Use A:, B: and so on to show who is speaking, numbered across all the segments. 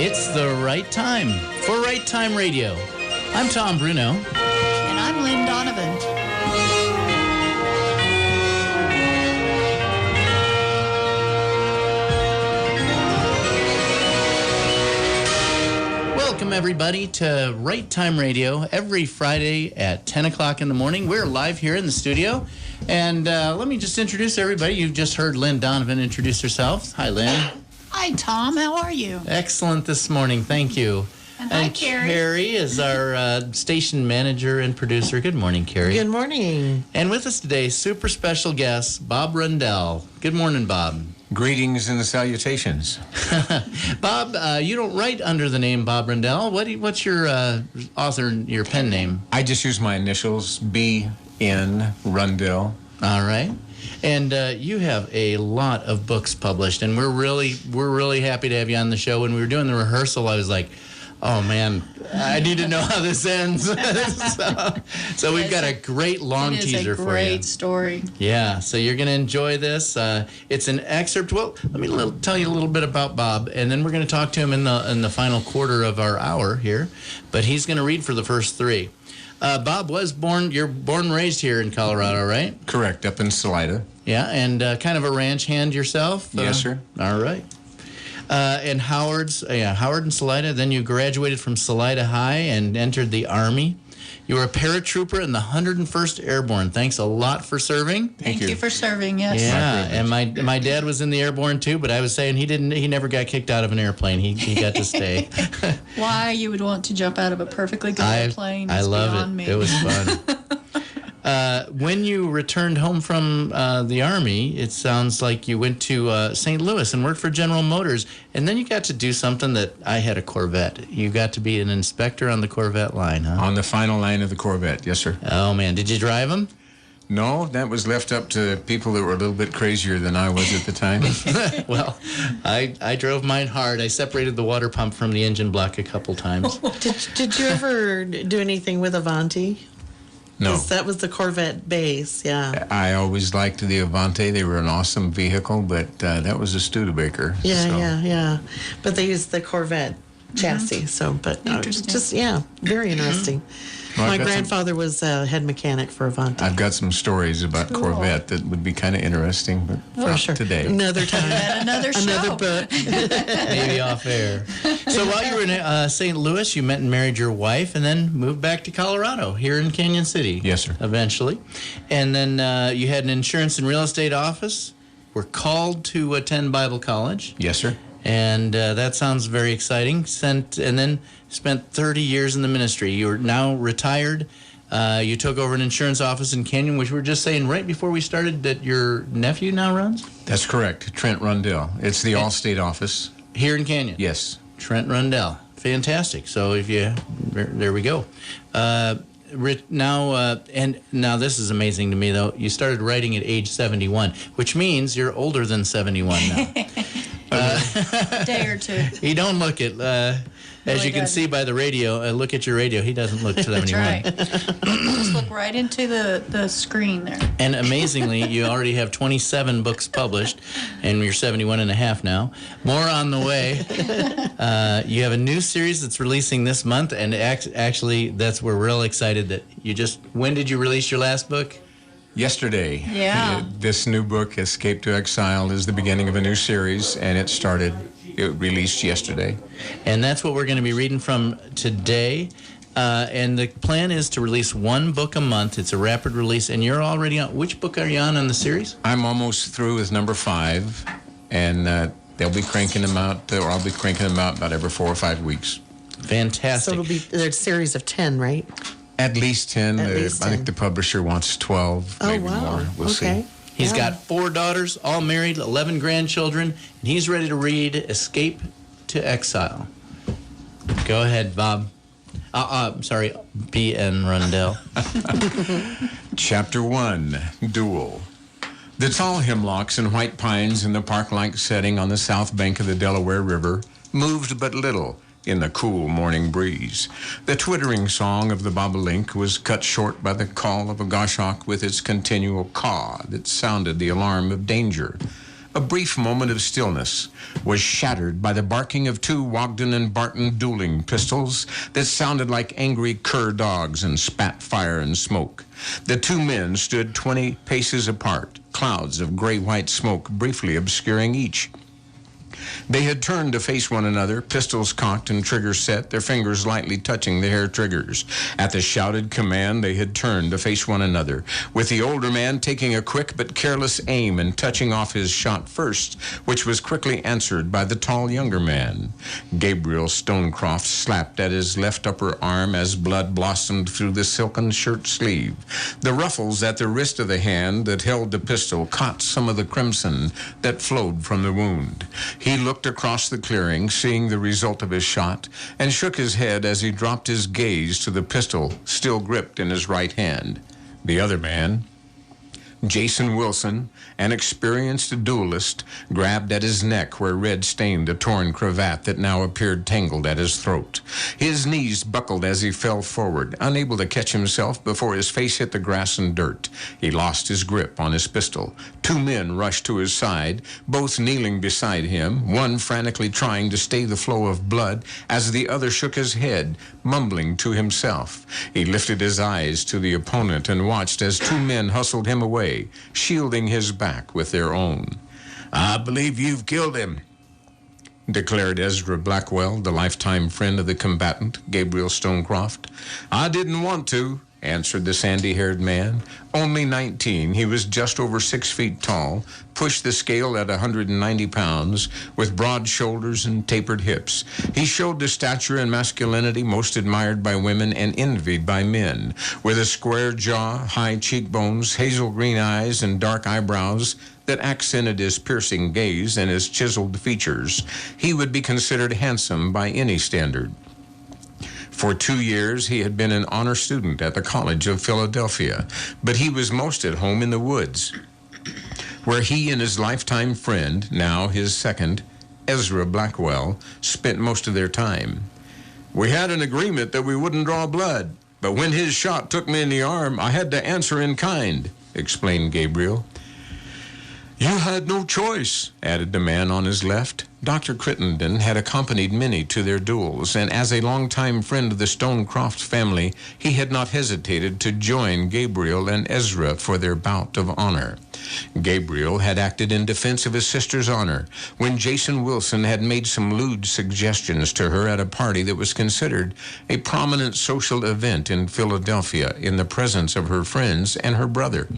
A: It's the right time for Right Time Radio. I'm Tom Bruno.
B: And I'm Lynn Donovan.
A: Welcome, everybody, to Right Time Radio every Friday at 10 o'clock in the morning. We're live here in the studio. And let me just introduce everybody. You've just heard Lynn Donovan introduce herself. Hi, Lynn.
B: Hi, Tom. How are you?
A: Excellent this morning. Thank you.
B: And hi, Carrie.
A: Carrie is our station manager and producer. Good morning, Carrie.
C: Good morning.
A: And with us today, super special guest, Bob Rundell. Good morning, Bob.
D: Greetings and salutations.
A: Bob, you don't write under the name Bob Rundell. What's your your pen name?
D: I just use my initials, B.N. Rundell.
A: All right. And you have a lot of books published, and we're really happy to have you on the show. When we were doing the rehearsal, I was like, oh man, I need to know how this ends. so we've got a great long teaser for you.
B: It is a great story.
A: Yeah, so you're going to enjoy this. It's an excerpt. Well, let me tell you a little bit about Bob, and then we're going to talk to him in the final quarter of our hour here. But he's going to read for the first three. Bob you're born and raised here in Colorado, right?
D: Correct, up in Salida.
A: Yeah, and kind of a ranch hand yourself?
D: Yes, sir.
A: All right. And Howard and Salida. Then you graduated from Salida High and entered the Army. You were a paratrooper in the 101st Airborne. Thanks a lot for serving.
B: Thank you for serving, yes.
A: Yeah, and my dad was in the Airborne too, but I was saying he never got kicked out of an airplane. He got to stay.
B: Why you would want to jump out of a perfectly good airplane
A: I
B: is
A: love
B: beyond
A: it.
B: me.
A: It was fun. When you returned home from the Army, it sounds like you went to St. Louis and worked for General Motors, and then you got to do something that I had a Corvette. You got to be an inspector on the Corvette line, huh?
D: On the final line of the Corvette, yes, sir.
A: Oh, man. Did you drive them?
D: No, that was left up to people that were a little bit crazier than I was at the time.
A: Well, I drove mine hard. I separated the water pump from the engine block a couple times.
C: Did you ever do anything with Avanti?
D: No.
C: That was the Corvette base, yeah.
D: I always liked the Avante. They were an awesome vehicle, but that was a Studebaker.
C: Yeah. But they used the Corvette chassis, so, but
B: Interesting.
C: very interesting.
D: Well,
C: My grandfather was a head mechanic for Avanti.
D: I've got some stories about Corvette that would be kind of interesting, but
C: For sure.
D: today.
C: Another time.
B: And another show.
C: Another book.
A: Maybe off air. So while you were in St. Louis, you met and married your wife and then moved back to Colorado, here in Canyon City.
D: Yes, sir.
A: Eventually. And then you had an insurance and real estate office, were called to attend Bible college.
D: Yes, sir.
A: And that sounds very exciting. And then spent 30 years in the ministry. You're now retired. You took over an insurance office in Canyon, which we were just saying right before we started that your nephew now runs?
D: That's correct. Trent Rundell. It's the Allstate office.
A: Here in Canyon?
D: Yes.
A: Trent Rundell. Fantastic. So there we go. Now this is amazing to me, though. You started writing at age 71, which means you're older than 71 now.
B: A day or two.
A: He don't look it. As you can see by the radio, look at your radio. He doesn't look 71.
B: That's right. Just look right into the screen there.
A: And amazingly, you already have 27 books published, and you're 71 and a half now. More on the way. You have a new series that's releasing this month, and actually, we're real excited that when did you release your last book?
D: Yesterday.
B: Yeah.
D: This new book, Escape to Exile, is the beginning of a new series, and it released yesterday.
A: And that's what we're going to be reading from today. And the plan is to release one book a month. It's a rapid release, and you're already on. Which book are you on the series?
D: I'm almost through with number 5, and they'll be cranking them out, or I'll be cranking them out about every 4 or 5 weeks.
A: Fantastic.
C: So there's a series of 10, right?
D: At least 10.
C: At least 10.
D: I think the publisher wants 12, maybe more. We'll see.
A: He's got 4 daughters, all married, 11 grandchildren, and he's ready to read Escape to Exile. Go ahead, Bob. Sorry, B.N. Rundell.
D: Chapter 1, Duel. The tall hemlocks and white pines in the park-like setting on the south bank of the Delaware River moved but little in the cool morning breeze. The twittering song of the bobolink was cut short by the call of a goshawk with its continual caw that sounded the alarm of danger. A brief moment of stillness was shattered by the barking of two Wogden and Barton dueling pistols that sounded like angry cur dogs and spat fire and smoke. The two men stood 20 paces apart, clouds of gray-white smoke briefly obscuring each. They had turned to face one another, pistols cocked and triggers set, their fingers lightly touching the hair triggers. At the shouted command, they had turned to face one another, with the older man taking a quick but careless aim and touching off his shot first, which was quickly answered by the tall younger man. Gabriel Stonecroft slapped at his left upper arm as blood blossomed through the silken shirt sleeve. The ruffles at the wrist of the hand that held the pistol caught some of the crimson that flowed from the wound. He looked across the clearing, seeing the result of his shot, and shook his head as he dropped his gaze to the pistol still gripped in his right hand. The other man, Jason Wilson, an experienced duelist, grabbed at his neck where red stained the torn cravat that now appeared tangled at his throat. His knees buckled as he fell forward, unable to catch himself before his face hit the grass and dirt. He lost his grip on his pistol. Two men rushed to his side, both kneeling beside him, one frantically trying to stay the flow of blood as the other shook his head, mumbling to himself. He lifted his eyes to the opponent and watched as two men hustled him away, shielding his back with their own. "I believe you've killed him," declared Ezra Blackwell, the lifetime friend of the combatant, Gabriel Stonecroft. "I didn't want to," answered the sandy-haired man. Only 19, he was just over 6 feet tall, pushed the scale at 190 pounds, with broad shoulders and tapered hips. He showed the stature and masculinity most admired by women and envied by men. With a square jaw, high cheekbones, hazel green eyes, and dark eyebrows that accented his piercing gaze and his chiseled features, he would be considered handsome by any standard. For 2 years, he had been an honor student at the College of Philadelphia, but he was most at home in the woods, where he and his lifetime friend, now his second, Ezra Blackwell, spent most of their time. "We had an agreement that we wouldn't draw blood, but when his shot took me in the arm, I had to answer in kind," explained Gabriel. "You had no choice," added the man on his left. Dr. Crittenden had accompanied many to their duels, and as a longtime friend of the Stonecroft family, he had not hesitated to join Gabriel and Ezra for their bout of honor. Gabriel had acted in defense of his sister's honor when Jason Wilson had made some lewd suggestions to her at a party that was considered a prominent social event in Philadelphia in the presence of her friends and her brother.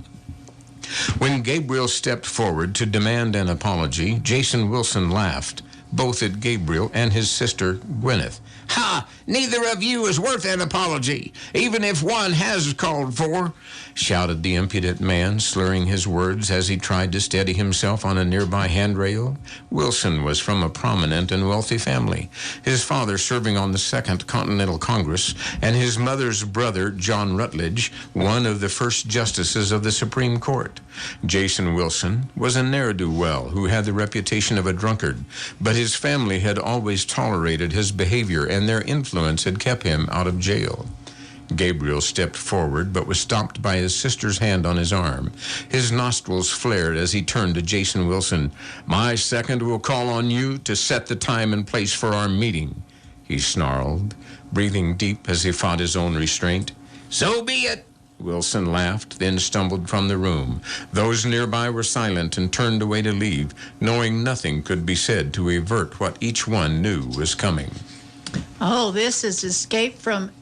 D: When Gabriel stepped forward to demand an apology, Jason Wilson laughed, both at Gabriel and his sister Gwyneth. "Ha! Neither of you is worth an apology, even if one has called for," shouted the impudent man, slurring his words as he tried to steady himself on a nearby handrail. Wilson was from a prominent and wealthy family, his father serving on the Second Continental Congress, and his mother's brother, John Rutledge, one of the first justices of the Supreme Court. Jason Wilson was a ne'er-do-well who had the reputation of a drunkard, but his family had always tolerated his behavior, and their influence had kept him out of jail. Gabriel stepped forward, but was stopped by his sister's hand on his arm. His nostrils flared as he turned to Jason Wilson. "My second will call on you to set the time and place for our meeting," he snarled, breathing deep as he fought his own restraint. "So be it," Wilson laughed, then stumbled from the room. Those nearby were silent and turned away to leave, knowing nothing could be said to avert what each one knew was coming.
B: Oh, this is Escape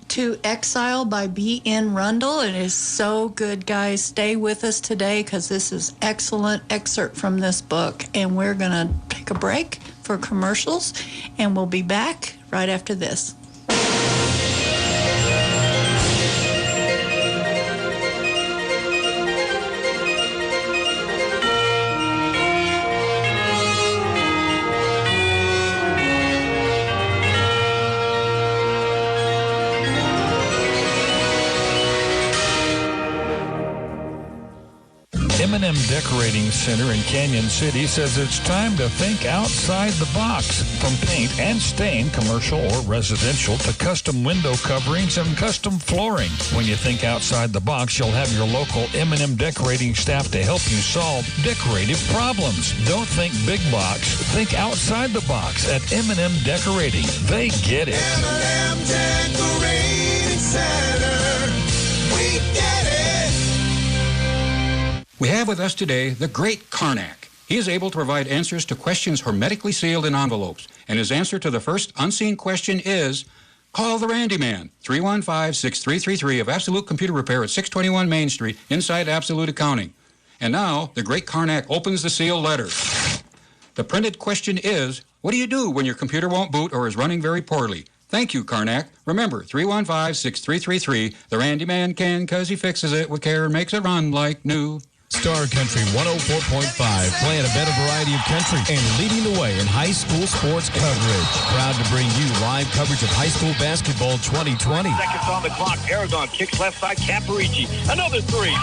B: to Exile by B.N. Rundle. It is so good, guys. Stay with us today because this is excellent excerpt from this book. And we're going to take a break for commercials, and we'll be back right after this.
E: M&M Decorating Center in Canyon City says it's time to think outside the box. From paint and stain, commercial or residential, to custom window coverings and custom flooring. When you think outside the box, you'll have your local M&M Decorating staff to help you solve decorative problems. Don't think big box. Think outside the box at M&M Decorating. They get it.
F: M&M Decorating Center. We get it.
G: We have with us today the great Karnak. He is able to provide answers to questions hermetically sealed in envelopes. And his answer to the first unseen question is, call the Randy Man, 315-6333 of Absolute Computer Repair at 621 Main Street, inside Absolute Accounting. And now, the great Karnak opens the sealed letter. The printed question is, what do you do when your computer won't boot or is running very poorly? Thank you, Karnak. Remember, 315-6333. The Randy Man can, 'cause he fixes it with care and makes it run like new.
H: Star Country 104.5, playing a better variety of country and leading the way in high school sports coverage. Proud to bring you live coverage of high school basketball 2020.
I: Seconds on the clock. Aragon kicks left side. Caparici. Another three.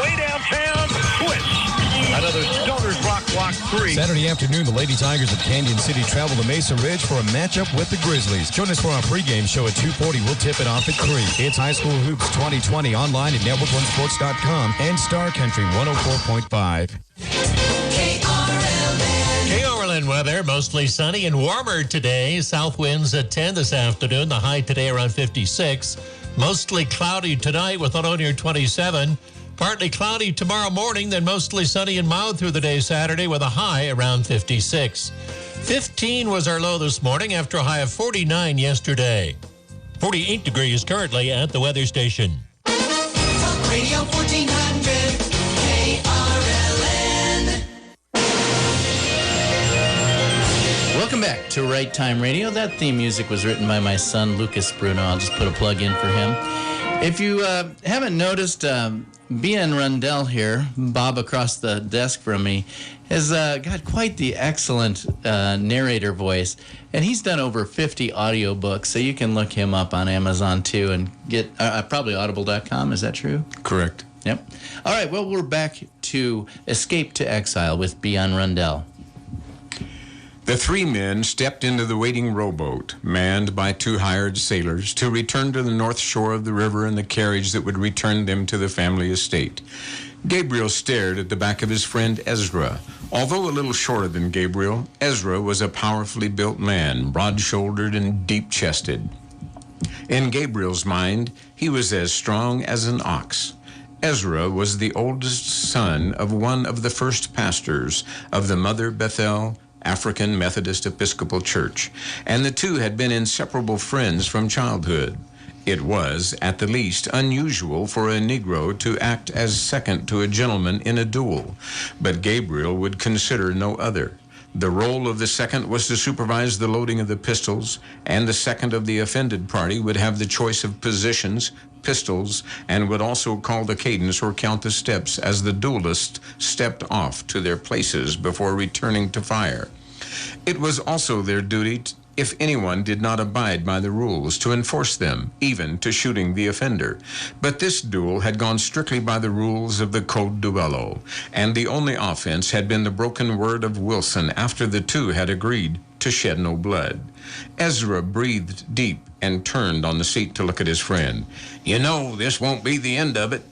I: Way downtown. Twitch. Another Stoner's Rock block three.
H: Saturday afternoon, the Lady Tigers of Canyon City travel to Mesa Ridge for a matchup with the Grizzlies. Join us for our pregame show at 2:40. We'll tip it off at Creek. It's High School Hoops 2020 online at network1sports.com and Star Country 104.5.
J: KRLN weather, mostly sunny and warmer today. South winds at 10 this afternoon. The high today around 56. Mostly cloudy tonight with a low near 27. Partly cloudy tomorrow morning, then mostly sunny and mild through the day Saturday with a high around 56. 15 was our low this morning after a high of 49 yesterday. 48 degrees currently at the weather station.
F: Talk Radio 1400, KRLN.
A: Welcome back to Right Time Radio. That theme music was written by my son, Lucas Bruno. I'll just put a plug in for him. If you haven't noticed, B.N. Rundell here, Bob across the desk from me, has got quite the excellent narrator voice. And he's done over 50 audiobooks, so you can look him up on Amazon, too, and get probably audible.com. Is that true?
D: Correct.
A: Yep. All right, well, we're back to Escape to Exile with B.N. Rundell.
D: The three men stepped into the waiting rowboat, manned by two hired sailors, to return to the north shore of the river in the carriage that would return them to the family estate. Gabriel stared at the back of his friend Ezra. Although a little shorter than Gabriel, Ezra was a powerfully built man, broad-shouldered and deep-chested. In Gabriel's mind, he was as strong as an ox. Ezra was the oldest son of one of the first pastors of the Mother Bethel African Methodist Episcopal Church, and the two had been inseparable friends from childhood. It was, at the least, unusual for a Negro to act as second to a gentleman in a duel, but Gabriel would consider no other. The role of the second was to supervise the loading of the pistols, and the second of the offended party would have the choice of positions, pistols, and would also call the cadence or count the steps as the duelists stepped off to their places before returning to fire. It was also their duty, if anyone did not abide by the rules, to enforce them, even to shooting the offender. But this duel had gone strictly by the rules of the Code Duello, and the only offense had been the broken word of Wilson after the two had agreed to shed no blood. Ezra breathed deep and turned on the seat to look at his friend. "You know, this won't be the end of it."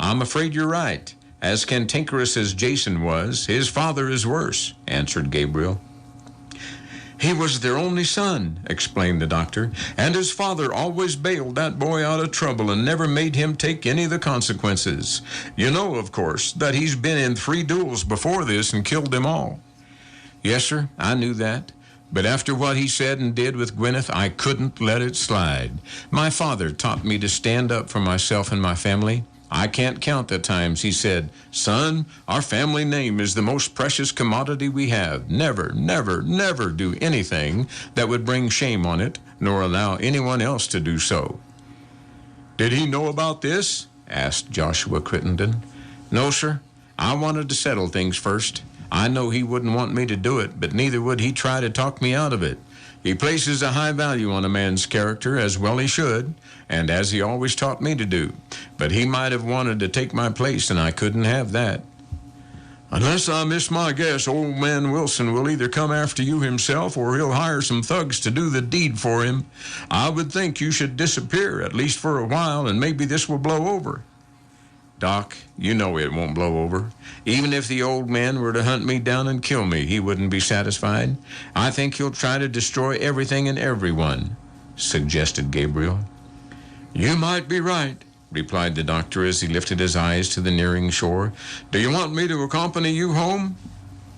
D: "I'm afraid you're right. As cantankerous as Jason was, his father is worse," answered Gabriel. "He was their only son," explained the doctor, "and his father always bailed that boy out of trouble and never made him take any of the consequences. You know, of course, that he's been in 3 duels before this and killed them all." "Yes, sir, I knew that. But after what he said and did with Gwyneth, I couldn't let it slide. My father taught me to stand up for myself and my family. I can't count the times he said, 'Son, our family name is the most precious commodity we have. Never, never, never do anything that would bring shame on it, nor allow anyone else to do so.'" "Did he know about this?" asked Joshua Crittenden. "No, sir. I wanted to settle things first. I know he wouldn't want me to do it, but neither would he try to talk me out of it. He places a high value on a man's character, as well he should, and as he always taught me to do. But he might have wanted to take my place, and I couldn't have that." Unless I miss my guess, old man Wilson will either come after you himself or he'll hire some thugs to do the deed for him. I would think you should disappear, at least for a while, and maybe this will blow over. Doc, you know it won't blow over. Even if the old man were to hunt me down and kill me, he wouldn't be satisfied. I think he'll try to destroy everything and everyone, suggested Gabriel. You might be right, replied the doctor as he lifted his eyes to the nearing shore. Do you want me to accompany you home?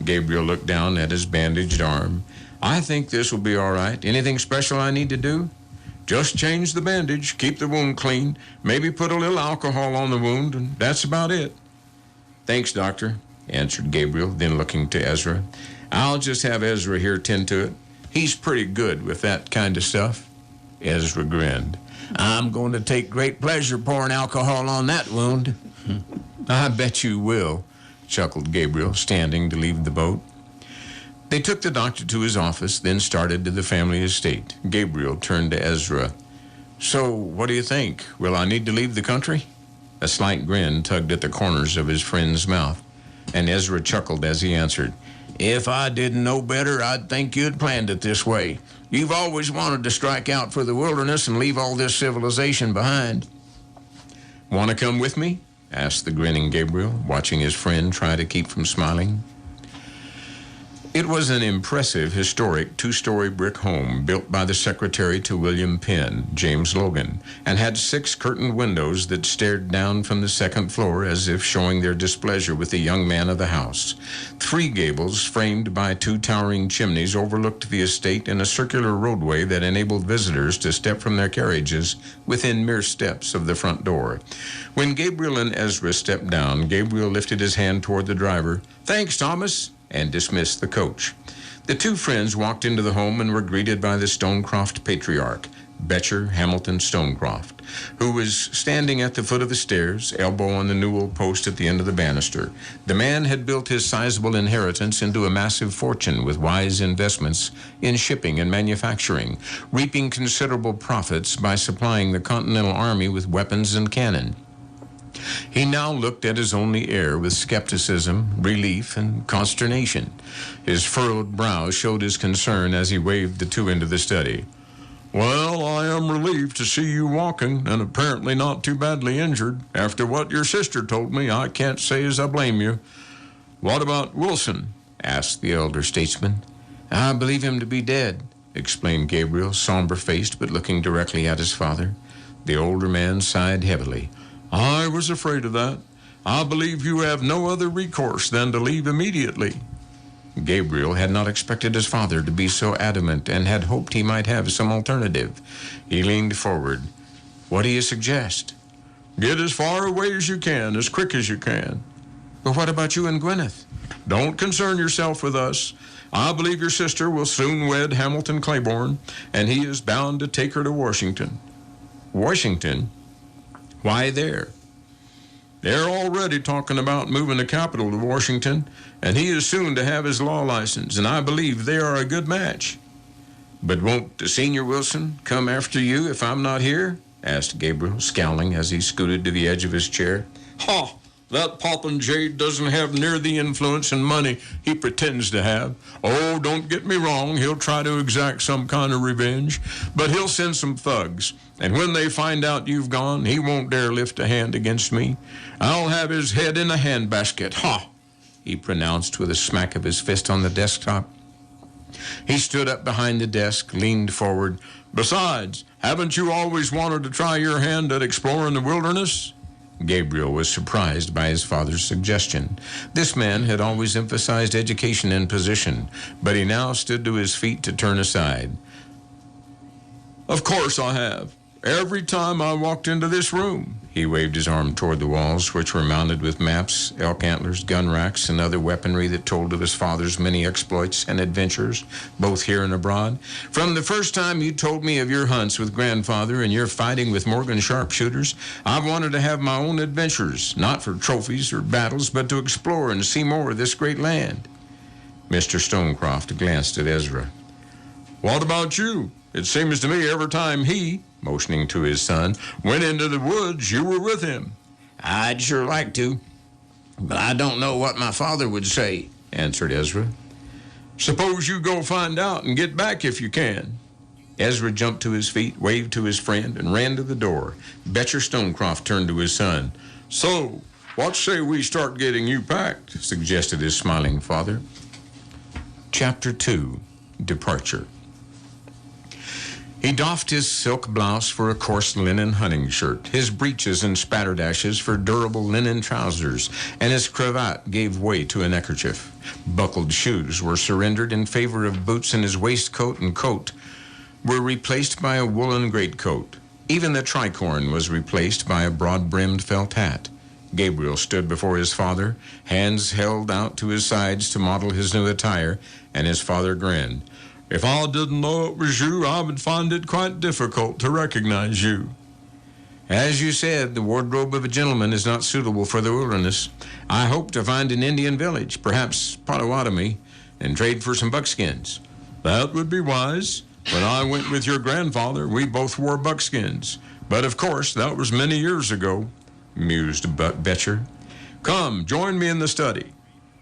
D: Gabriel looked down at his bandaged arm. I think this will be all right. Anything special I need to do? Just change the bandage, keep the wound clean, maybe put a little alcohol on the wound, and that's about it. Thanks, Doctor, answered Gabriel, then looking to Ezra. I'll just have Ezra here tend to it. He's pretty good with that kind of stuff. Ezra grinned. I'm going to take great pleasure pouring alcohol on that wound. I bet you will, chuckled Gabriel, standing to leave the boat. They took the doctor to his office, then started to the family estate. Gabriel turned to Ezra. So, what do you think? Will I need to leave the country? A slight grin tugged at the corners of his friend's mouth, and Ezra chuckled as he answered, If I didn't know better, I'd think you'd planned it this way. You've always wanted to strike out for the wilderness and leave all this civilization behind. Want to come with me? Asked the grinning Gabriel, watching his friend try to keep from smiling. It was an impressive, historic two-story brick home built by the secretary to William Penn, James Logan, and had 6 curtained windows that stared down from the second floor as if showing their displeasure with the young man of the house. 3 gables, framed by 2 towering chimneys, overlooked the estate in a circular roadway that enabled visitors to step from their carriages within mere steps of the front door. When Gabriel and Ezra stepped down, Gabriel lifted his hand toward the driver. Thanks, Thomas, and dismissed the coach. The 2 friends walked into the home and were greeted by the Stonecroft patriarch, Betcher Hamilton Stonecroft, who was standing at the foot of the stairs, elbow on the newel post at the end of the banister. The man had built his sizable inheritance into a massive fortune with wise investments in shipping and manufacturing, reaping considerable profits by supplying the Continental Army with weapons and cannon. He now looked at his only heir with skepticism, relief, and consternation. His furrowed brow showed his concern as he waved the 2 into the study. Well, I am relieved to see you walking, and apparently not too badly injured. After what your sister told me, I can't say as I blame you. What about Wilson? Asked the elder statesman. I believe him to be dead, explained Gabriel, somber-faced but looking directly at his father. The older man sighed heavily. I was afraid of that. I believe you have no other recourse than to leave immediately. Gabriel had not expected his father to be so adamant and had hoped he might have some alternative. He leaned forward. What do you suggest? Get as far away as you can, as quick as you can. But what about you and Gwyneth? Don't concern yourself with us. I believe your sister will soon wed Hamilton Claiborne, and he is bound to take her to Washington. Washington? Why there? They're already talking about moving the capital to Washington, and he is soon to have his law license, and I believe they are a good match. But won't the senior Wilson come after you if I'm not here? Asked Gabriel, scowling as he scooted to the edge of his chair. Ha! That popinjay doesn't have near the influence and money he pretends to have. Oh, don't get me wrong, he'll try to exact some kind of revenge, but he'll send some thugs. And when they find out you've gone, he won't dare lift a hand against me. I'll have his head in a handbasket. Ha! He pronounced with a smack of his fist on the desktop. He stood up behind the desk, leaned forward. Besides, haven't you always wanted to try your hand at exploring the wilderness? Gabriel was surprised by his father's suggestion. This man had always emphasized education and position, but he now stood to his feet to turn aside. Of course I have. Every time I walked into this room. He waved his arm toward the walls, which were mounted with maps, elk antlers, gun racks, and other weaponry that told of his father's many exploits and adventures, both here and abroad. From the first time you told me of your hunts with grandfather and your fighting with Morgan sharpshooters, I've wanted to have my own adventures, not for trophies or battles, but to explore and see more of this great land. Mr. Stonecroft glanced at Ezra. What about you? It seems to me every time he, motioning to his son, went into the woods, you were with him. I'd sure like to. "But I don't know what my father would say," answered Ezra. "Suppose you go find out and get back if you can." Ezra jumped to his feet, waved to his friend, and ran to the door. Betcher Stonecroft turned to his son. "So, what say we start getting you packed?" suggested his smiling father. Chapter 2, Departure. He doffed his silk blouse for a coarse linen hunting shirt, his breeches and spatterdashes for durable linen trousers, and his cravat gave way to a neckerchief. Buckled shoes were surrendered in favor of boots, and his waistcoat and coat were replaced by a woolen greatcoat. Even the tricorn was replaced by a broad-brimmed felt hat. Gabriel stood before his father, hands held out to his sides to model his new attire, and his father grinned. "If I didn't know it was you, I would find it quite difficult to recognize you." "As you said, the wardrobe of a gentleman is not suitable for the wilderness. I hope to find an Indian village, perhaps Potawatomi, and trade for some buckskins." "That would be wise. When I went with your grandfather, we both wore buckskins. But of course, that was many years ago," mused Betcher. "Come, join me in the study."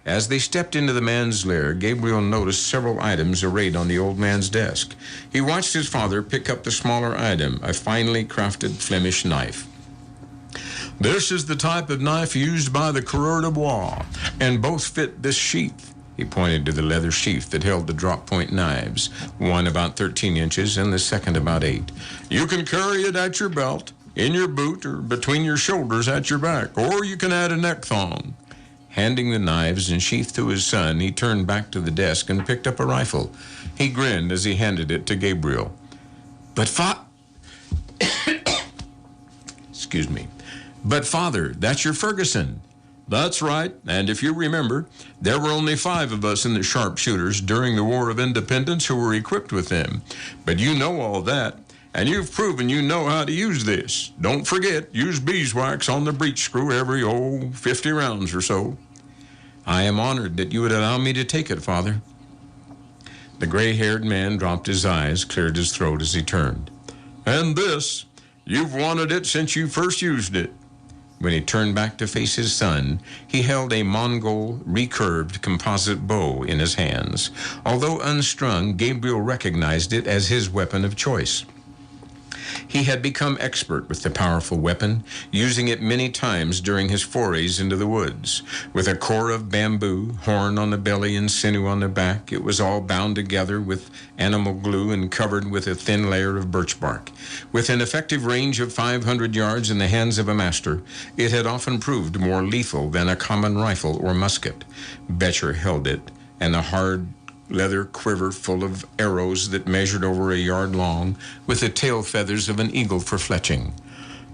D: As they stepped into the man's lair, Gabriel noticed several items arrayed on the old man's desk. He watched his father pick up the smaller item, a finely crafted Flemish knife. "This is the type of knife used by the coureur de bois, and both fit this sheath." He pointed to the leather sheath that held the drop-point knives, one about 13 inches and the second about 8. "You can carry it at your belt, in your boot, or between your shoulders at your back, or you can add a neck thong." Handing the knives and sheath to his son, he turned back to the desk and picked up a rifle. He grinned as he handed it to Gabriel. But father, that's your Ferguson." "That's right, and if you remember, there were only 5 of us in the sharpshooters during the War of Independence who were equipped with them. But you know all that, and you've proven you know how to use this. Don't forget, use beeswax on the breech screw every, 50 rounds or so." "I am honored that you would allow me to take it, Father." The gray-haired man dropped his eyes, cleared his throat as he turned. "And this, you've wanted it since you first used it." When he turned back to face his son, he held a Mongol recurved composite bow in his hands. Although unstrung, Gabriel recognized it as his weapon of choice. He had become expert with the powerful weapon, using it many times during his forays into the woods. With a core of bamboo, horn on the belly and sinew on the back, it was all bound together with animal glue and covered with a thin layer of birch bark. With an effective range of 500 yards in the hands of a master, it had often proved more lethal than a common rifle or musket. Betcher held it, and the hard leather quiver full of arrows that measured over a yard long, with the tail feathers of an eagle for fletching.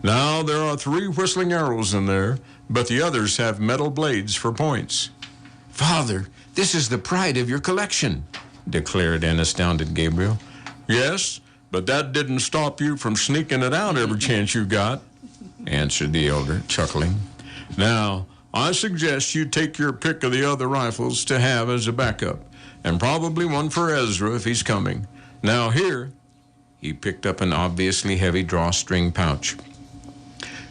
D: "Now there are 3 whistling arrows in there, but the others have metal blades for points." "Father, this is the pride of your collection," declared an astounded Gabriel. "Yes, but that didn't stop you from sneaking it out every chance you got," answered the elder, chuckling. "Now, I suggest you take your pick of the other rifles to have as a backup, and probably one for Ezra if he's coming. Now here," he picked up an obviously heavy drawstring pouch,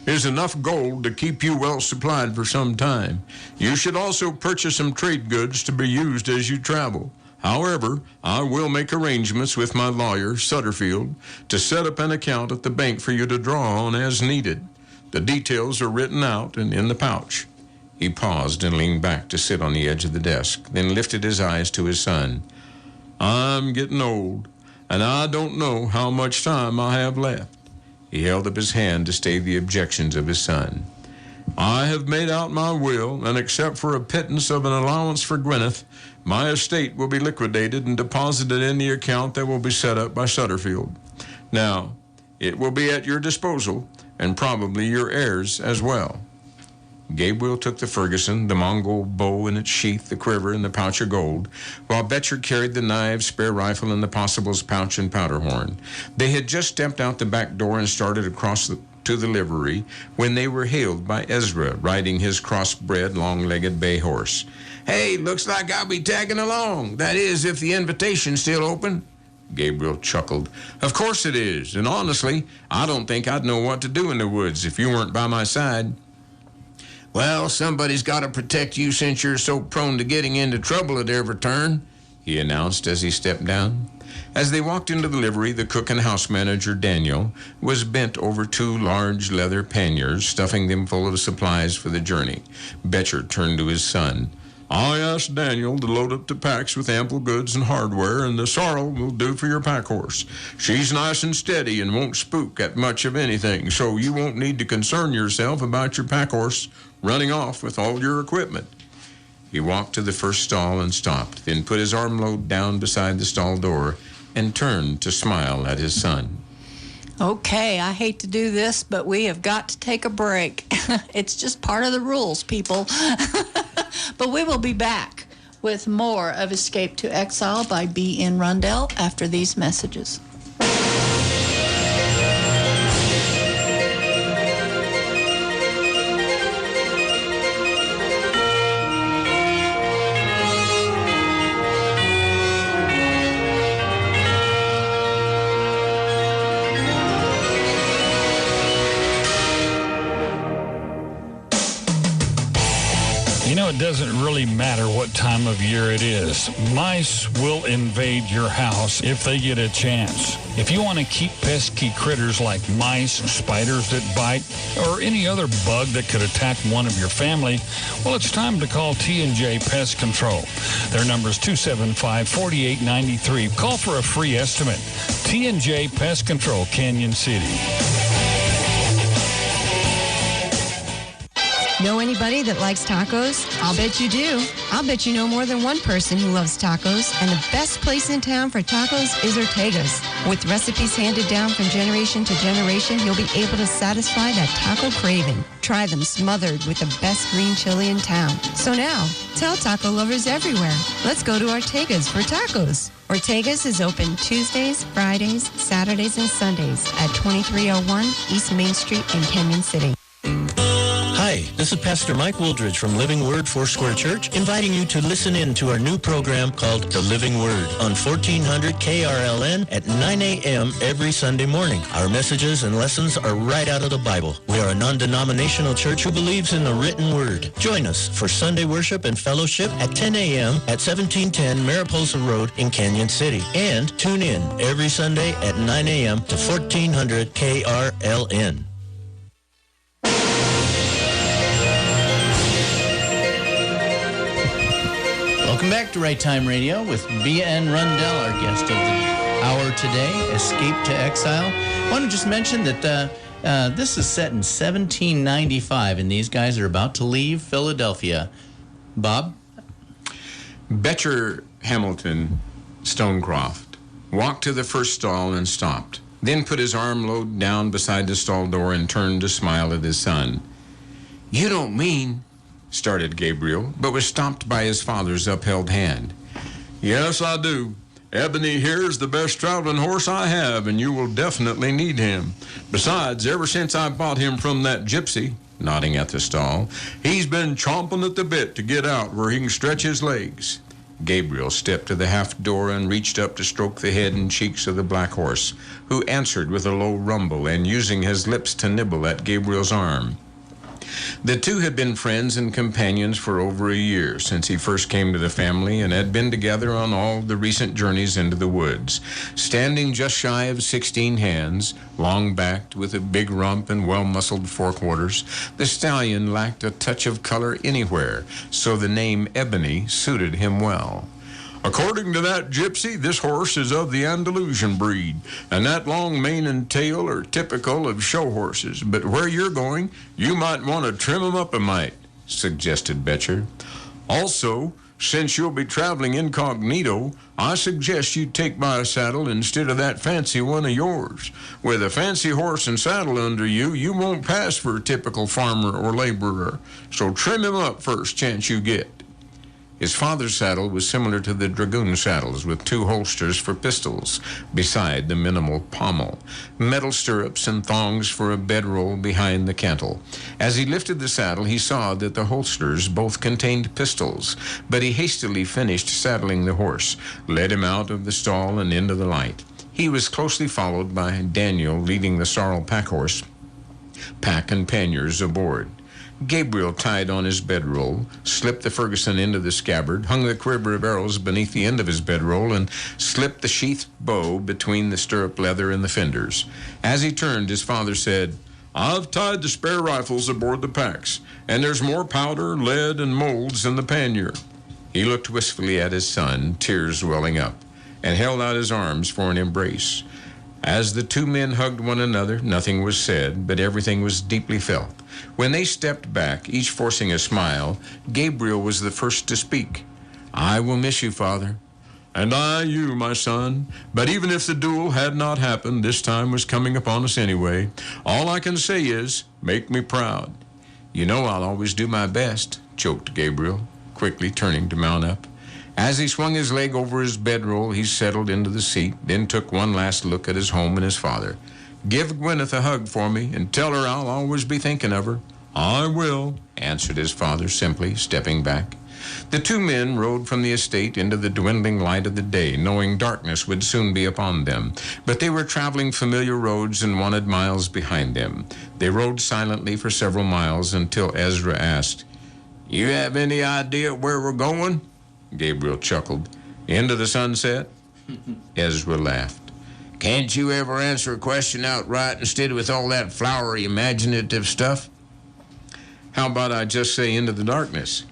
D: "is enough gold to keep you well supplied for some time. You should also purchase some trade goods to be used as you travel. However, I will make arrangements with my lawyer, Sutterfield, to set up an account at the bank for you to draw on as needed. The details are written out and in the pouch." He paused and leaned back to sit on the edge of the desk, then lifted his eyes to his son. "I'm getting old, and I don't know how much time I have left." He held up his hand to stay the objections of his son. "I have made out my will, and except for a pittance of an allowance for Gwyneth, my estate will be liquidated and deposited in the account that will be set up by Sutterfield. Now, it will be at your disposal, and probably your heirs as well." Gabriel took the Ferguson, the Mongol bow in its sheath, the quiver, and the pouch of gold, while Betcher carried the knives, spare rifle, and the possibles pouch and powder horn. They had just stepped out the back door and started across to the livery when they were hailed by Ezra, riding his crossbred, long-legged bay horse. "Hey, looks like I'll be tagging along. That is, if the invitation's still open." Gabriel chuckled. "Of course it is, and honestly, I don't think I'd know what to do in the woods if you weren't by my side." Well, somebody's got to protect you since you're so prone to getting into trouble at every turn, he announced as he stepped down. As they walked into the livery, the cook and house manager, Daniel, was bent over 2 large leather panniers, stuffing them full of supplies for the journey. Betcher turned to his son. I asked Daniel to load up the packs with ample goods and hardware, and the sorrel will do for your pack horse. She's nice and steady and won't spook at much of anything, so you won't need to concern yourself about your pack horse running off with all your equipment. He walked to the first stall and stopped, then put his armload down beside the stall door and turned to smile at his son.
B: Okay, I hate to do this, but we have got to take a break. It's just part of the rules, people. But we will be back with more of Escape to Exile by B.N. Rundell after these messages.
E: It doesn't really matter what time of year it is. Mice will invade your house if they get a chance. If you want to keep pesky critters like mice, spiders that bite, or any other bug that could attack one of your family, well, it's time to call T&J Pest Control. Their number is 275-4893. Call for a free estimate. T&J Pest Control, Canyon City.
K: Know anybody that likes tacos? I'll bet you do. I'll bet you know more than one person who loves tacos, and the best place in town for tacos is Ortega's. With recipes handed down from generation to generation, you'll be able to satisfy that taco craving. Try them smothered with the best green chili in town. So now, tell taco lovers everywhere, let's go to Ortega's for tacos. Ortega's is open Tuesdays, Fridays, Saturdays, and Sundays at 2301 East Main Street in Canyon City.
L: Hi, this is Pastor Mike Wooldridge from Living Word Foursquare Church, inviting you to listen in to our new program called The Living Word on 1400 KRLN at 9 a.m. every Sunday morning. Our messages and lessons are right out of the Bible. We are a non-denominational church who believes in the written word. Join us for Sunday worship and fellowship at 10 a.m. at 1710 Mariposa Road in Canyon City. And tune in every Sunday at 9 a.m. to 1400 KRLN.
A: Welcome back to Right Time Radio with B.N. Rundell, our guest of the hour today, Escape to Exile. I want to just mention that this is set in 1795, and these guys are about to leave Philadelphia. Bob?
D: Betcher Hamilton Stonecroft walked to the first stall and stopped, then put his armload down beside the stall door and turned to smile at his son. You don't mean... started Gabriel, but was stopped by his father's upheld hand. Yes, I do. Ebony here's the best traveling horse I have, and you will definitely need him. Besides, ever since I bought him from that gypsy, nodding at the stall, he's been chomping at the bit to get out where he can stretch his legs. Gabriel stepped to the half door and reached up to stroke the head and cheeks of the black horse, who answered with a low rumble and using his lips to nibble at Gabriel's arm. The two had been friends and companions for over a year since he first came to the family and had been together on all the recent journeys into the woods. Standing just shy of 16 hands, long-backed with a big rump and well-muscled forequarters, the stallion lacked a touch of color anywhere, so the name Ebony suited him well. According to that gypsy, this horse is of the Andalusian breed, and that long mane and tail are typical of show horses. But where you're going, you might want to trim 'em up a mite, suggested Betcher. Also, since you'll be traveling incognito, I suggest you take my saddle instead of that fancy one of yours. With a fancy horse and saddle under you, you won't pass for a typical farmer or laborer. So trim him up first chance you get. His father's saddle was similar to the dragoon saddles, with 2 holsters for pistols beside the minimal pommel, metal stirrups and thongs for a bedroll behind the cantle. As he lifted the saddle, he saw that the holsters both contained pistols, but he hastily finished saddling the horse, led him out of the stall and into the light. He was closely followed by Daniel leading the sorrel pack horse, pack and panniers aboard. Gabriel tied on his bedroll, slipped the Ferguson into the scabbard, hung the quiver of arrows beneath the end of his bedroll, and slipped the sheathed bow between the stirrup leather and the fenders. As he turned, his father said, "I've tied the spare rifles aboard the packs, and there's more powder, lead, and molds in the pannier." He looked wistfully at his son, tears welling up, and held out his arms for an embrace. As the two men hugged one another, nothing was said, but everything was deeply felt. When they stepped back, each forcing a smile, Gabriel was the first to speak. "I will miss you, Father." "And I you, my son. But even if the duel had not happened, this time was coming upon us anyway. All I can say is, make me proud." "You know I'll always do my best," choked Gabriel, quickly turning to mount up. As he swung his leg over his bedroll, he settled into the seat, then took one last look at his home and his father. "Give Gwyneth a hug for me, and tell her I'll always be thinking of her." "I will," answered his father simply, stepping back. The two men rode from the estate into the dwindling light of the day, knowing darkness would soon be upon them. But they were traveling familiar roads and wanted miles behind them. They rode silently for several miles until Ezra asked, "You have any idea where we're going?" Gabriel chuckled. "Into the sunset?" Ezra laughed. "Can't you ever answer a question outright instead with all that flowery imaginative stuff?" "How about I just say into the darkness?"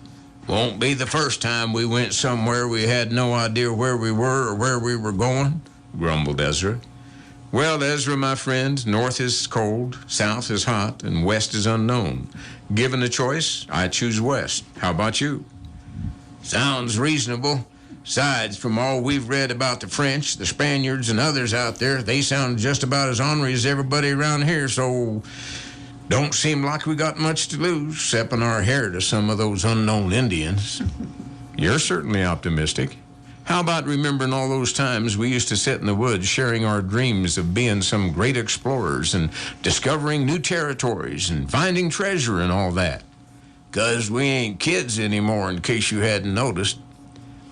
D: "Won't be the first time we went somewhere we had no idea where we were or where we were going," grumbled Ezra. "Well, Ezra, my friend, north is cold, south is hot, and west is unknown. Given a choice, I choose west. How about you?" "Sounds reasonable. Besides, from all we've read about the French, the Spaniards, and others out there, they sound just about as ornery as everybody around here, so don't seem like we got much to lose, excepting our hair to some of those unknown Indians." "You're certainly optimistic. How about remembering all those times we used to sit in the woods sharing our dreams of being some great explorers and discovering new territories and finding treasure and all that?" "'Cause we ain't kids anymore, in case you hadn't noticed."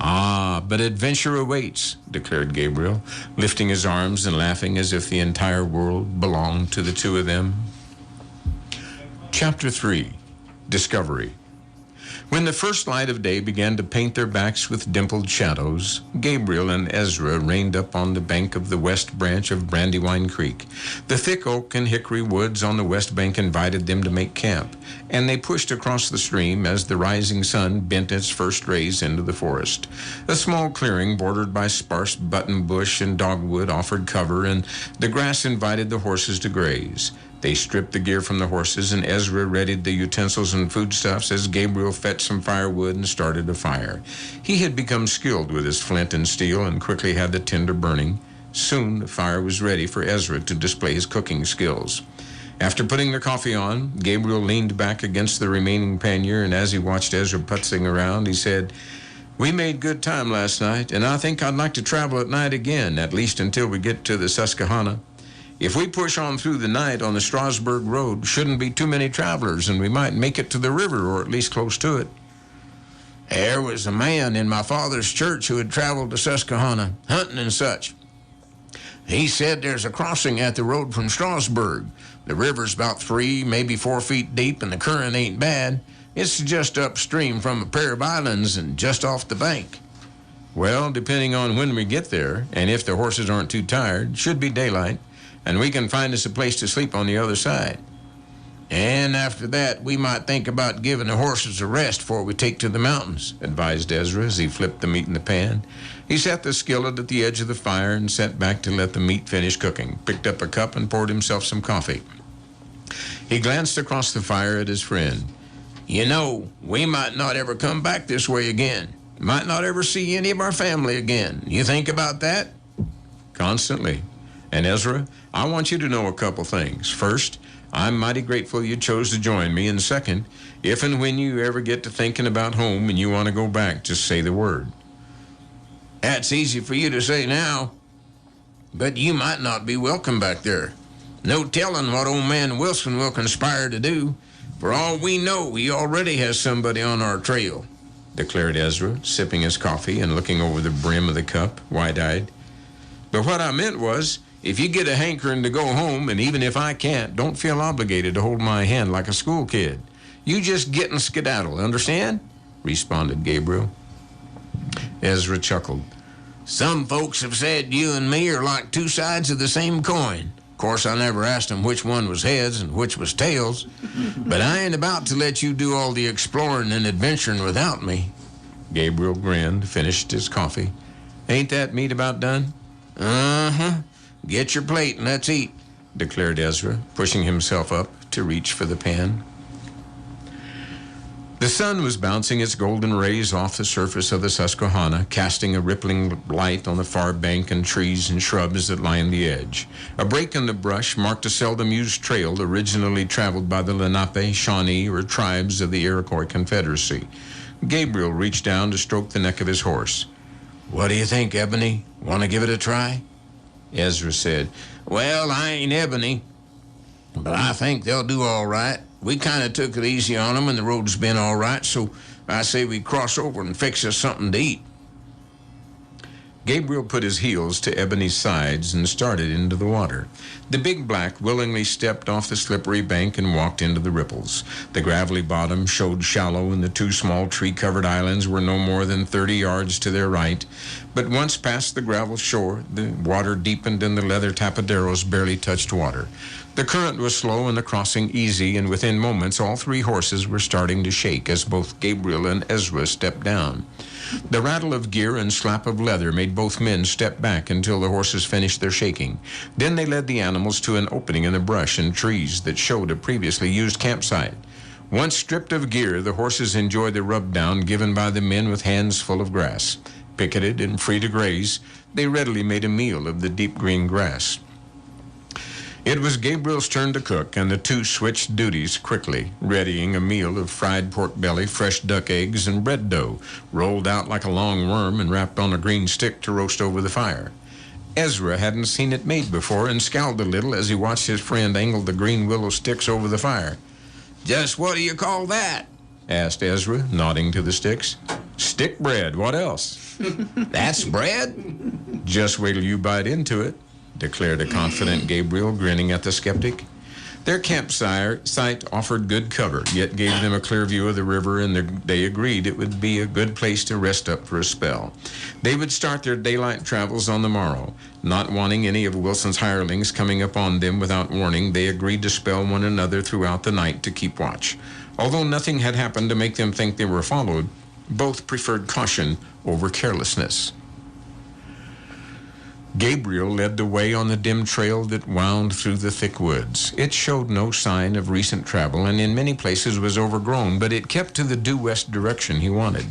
D: "Ah, but adventure awaits," declared Gabriel, lifting his arms and laughing as if the entire world belonged to the two of them. Chapter 3, Discovery. When the first light of day began to paint their backs with dimpled shadows, Gabriel and Ezra reined up on the bank of the west branch of Brandywine Creek. The thick oak and hickory woods on the west bank invited them to make camp, and they pushed across the stream as the rising sun bent its first rays into the forest. A small clearing bordered by sparse buttonbush and dogwood offered cover, and the grass invited the horses to graze. They stripped the gear from the horses, and Ezra readied the utensils and foodstuffs as Gabriel fetched some firewood and started a fire. He had become skilled with his flint and steel and quickly had the tinder burning. Soon the fire was ready for Ezra to display his cooking skills. After putting the coffee on, Gabriel leaned back against the remaining pannier, and as he watched Ezra putzing around, he said, "We made good time last night, and I think I'd like to travel at night again, at least until we get to the Susquehanna. If we push on through the night on the Strasburg Road, shouldn't be too many travelers, and we might make it to the river, or at least close to it." "There was a man in my father's church who had traveled to Susquehanna, hunting and such. He said there's a crossing at the road from Strasburg. The river's about 3, maybe 4 feet deep, and the current ain't bad. It's just upstream from a pair of islands and just off the bank." "Well, depending on when we get there, and if the horses aren't too tired, should be daylight, and we can find us a place to sleep on the other side. And after that, we might think about giving the horses a rest before we take to the mountains," advised Ezra as he flipped the meat in the pan. He set the skillet at the edge of the fire and sat back to let the meat finish cooking, picked up a cup and poured himself some coffee. He glanced across the fire at his friend. "You know, we might not ever come back this way again. Might not ever see any of our family again. You think about that?" "Constantly. And Ezra, I want you to know a couple things. First, I'm mighty grateful you chose to join me. And second, if and when you ever get to thinking about home and you want to go back, just say the word." "That's easy for you to say now. But you might not be welcome back there. No telling what old man Wilson will conspire to do. For all we know, he already has somebody on our trail," declared Ezra, sipping his coffee and looking over the brim of the cup, wide-eyed. "But what I meant was, if you get a hankering to go home, and even if I can't, don't feel obligated to hold my hand like a school kid. You just get and skedaddle, understand? Responded Gabriel. Ezra chuckled. Some folks have said you and me are like two sides of the same coin. Of course, I never asked them which one was heads and which was tails. But I ain't about to let you do all the exploring and adventuring without me. Gabriel grinned, finished his coffee. Ain't that meat about done? Uh-huh. Get your plate and let's eat, declared Ezra, pushing himself up to reach for the pan. The sun was bouncing its golden rays off the surface of the Susquehanna, casting a rippling light on the far bank and trees and shrubs that lined the edge. A break in the brush marked a seldom used trail originally traveled by the Lenape, Shawnee, or tribes of the Iroquois Confederacy. Gabriel reached down to stroke the neck of his horse. What do you think, Ebony? Want to give it a try? Ezra said, Well, I ain't Ebony, but I think they'll do all right. We kind of took it easy on them, and the road's been all right, so I say we cross over and fix us something to eat. Gabriel put his heels to Ebony's sides and started into the water. The big black willingly stepped off the slippery bank and walked into the ripples. The gravelly bottom showed shallow, and the two small tree-covered islands were no more than 30 yards to their right. But once past the gravel shore, the water deepened and the leather tapaderos barely touched water. The current was slow and the crossing easy, and within moments all three horses were starting to shake as both Gabriel and Ezra stepped down. The rattle of gear and slap of leather made both men step back until the horses finished their shaking. Then they led the animals to an opening in the brush and trees that showed a previously used campsite. Once stripped of gear, the horses enjoyed the rub-down given by the men with hands full of grass. Picketed and free to graze, they readily made a meal of the deep green grass. It was Gabriel's turn to cook, and the two switched duties quickly, readying a meal of fried pork belly, fresh duck eggs, and bread dough, rolled out like a long worm and wrapped on a green stick to roast over the fire. Ezra hadn't seen it made before and scowled a little as he watched his friend angle the green willow sticks over the fire. Just what do you call that? Asked Ezra, nodding to the sticks. Stick bread, what else? That's bread? Just wait till you bite into it, declared a confident Gabriel, grinning at the skeptic. Their campsite offered good cover, yet gave them a clear view of the river, and they agreed it would be a good place to rest up for a spell. They would start their daylight travels on the morrow. Not wanting any of Wilson's hirelings coming upon them without warning, they agreed to spell one another throughout the night to keep watch. Although nothing had happened to make them think they were followed, both preferred caution over carelessness. Gabriel led the way on the dim trail that wound through the thick woods. It showed no sign of recent travel and in many places was overgrown, but it kept to the due west direction he wanted.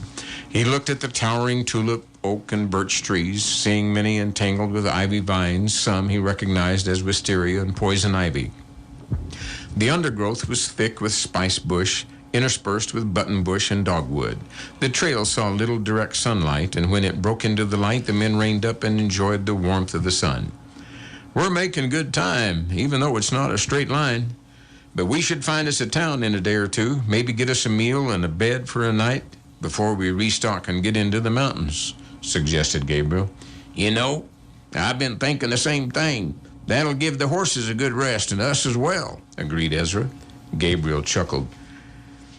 D: He looked at the towering tulip, oak, and birch trees, seeing many entangled with ivy vines. Some he recognized as wisteria and poison ivy. The undergrowth was thick with spice bush, interspersed with buttonbush and dogwood. The trail saw little direct sunlight, and when it broke into the light, the men reined up and enjoyed the warmth of the sun. We're making good time, even though it's not a straight line. But we should find us a town in a day or two, maybe get us a meal and a bed for a night before we restock and get into the mountains, suggested Gabriel. You know, I've been thinking the same thing. That'll give the horses a good rest and us as well, agreed Ezra. Gabriel chuckled.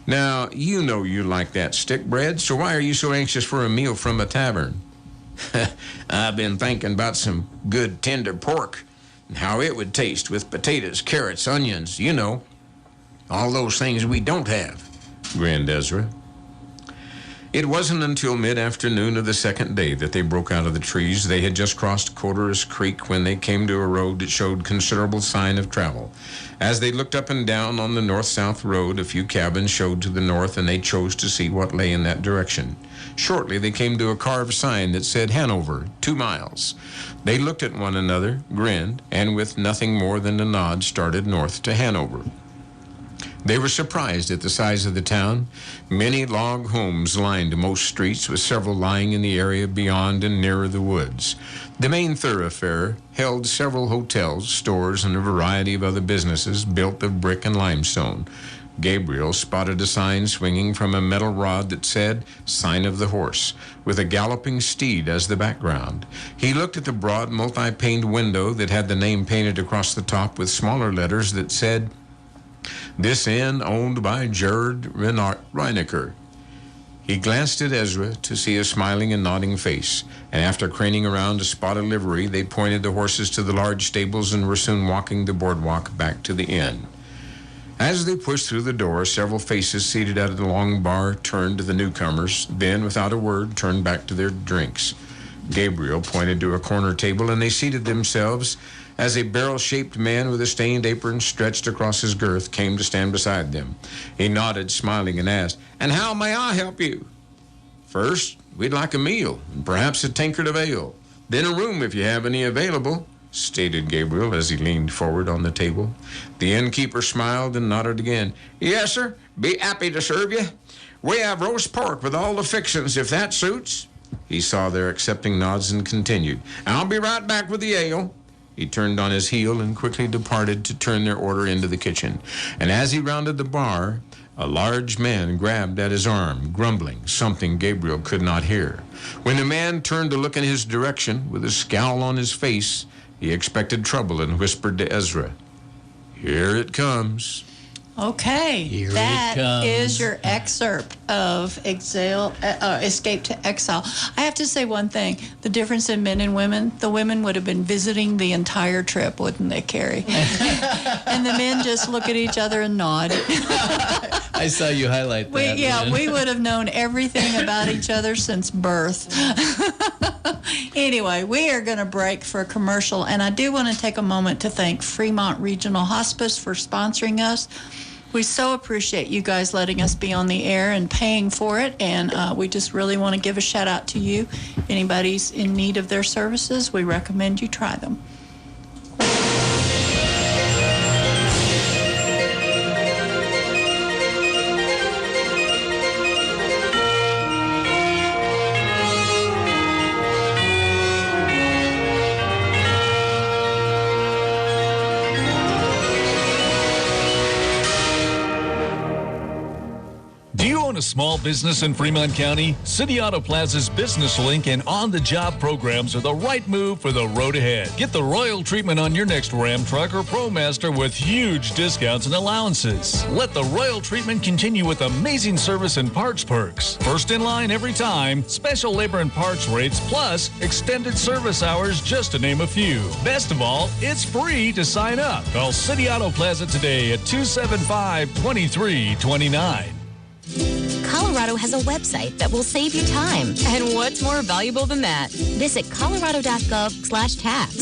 D: Now, you know you like that stick bread, so why are you so anxious for a meal from a tavern? I've been thinking about some good tender pork and how it would taste with potatoes, carrots, onions, you know, all those things we don't have, grinned Ezra. It wasn't until mid-afternoon of the second day that they broke out of the trees. They had just crossed Coderus Creek when they came to a road that showed considerable sign of travel. As they looked up and down on the north-south road, a few cabins showed to the north, and they chose to see what lay in that direction. Shortly, they came to a carved sign that said Hanover, 2 miles. They looked at one another, grinned, and with nothing more than a nod, started north to Hanover. They were surprised at the size of the town. Many log homes lined most streets, with several lying in the area beyond and nearer the woods. The main thoroughfare held several hotels, stores, and a variety of other businesses built of brick and limestone. Gabriel spotted a sign swinging from a metal rod that said, Sign of the Horse, with a galloping steed as the background. He looked at the broad, multi-paned window that had the name painted across the top with smaller letters that said, This inn owned by Jared Reinecker. He glanced at Ezra to see a smiling and nodding face, and after craning around to spot a livery, they pointed the horses to the large stables and were soon walking the boardwalk back to the inn. As they pushed through the door, several faces seated at the long bar turned to the newcomers, then, without a word, turned back to their drinks. Gabriel pointed to a corner table, and they seated themselves as a barrel-shaped man with a stained apron stretched across his girth came to stand beside them. He nodded, smiling, and asked, "And how may I help you?" "First, we'd like a meal, and perhaps a tankard of ale. Then a room if you have any available," stated Gabriel as he leaned forward on the table. The innkeeper smiled and nodded again. "Yes, sir. Be happy to serve you. We have roast pork with all the fixings, if that suits." He saw their accepting nods and continued, "I'll be right back with the ale." He turned on his heel and quickly departed to turn their order into the kitchen. And as he rounded the bar, a large man grabbed at his arm, grumbling something Gabriel could not hear. When the man turned to look in his direction, with a scowl on his face, he expected trouble and whispered to Ezra, "Here it comes."
B: Okay, that is your excerpt of Escape to Exile. I have to say one thing. The difference in men and women, the women would have been visiting the entire trip, wouldn't they, Carrie? And the men just look at each other and nod.
A: I saw you highlight that.
B: We would have known everything about each other since birth. Anyway, we are going to break for a commercial, and I do want to take a moment to thank Fremont Regional Hospice for sponsoring us. We so appreciate you guys letting us be on the air and paying for it, and we just really want to give a shout out to you. If anybody's in need of their services, we recommend you try them.
E: A small business in Fremont County? City Auto Plaza's Business Link and on-the-job programs are the right move for the road ahead. Get the royal treatment on your next Ram truck or ProMaster with huge discounts and allowances. Let the royal treatment continue with amazing service and parts perks. First in line every time, special labor and parts rates, plus extended service hours, just to name a few. Best of all, it's free to sign up. Call City Auto Plaza today at 275-2329.
M: Colorado has a website that will save you time. And what's more valuable than that? Visit colorado.gov/tax.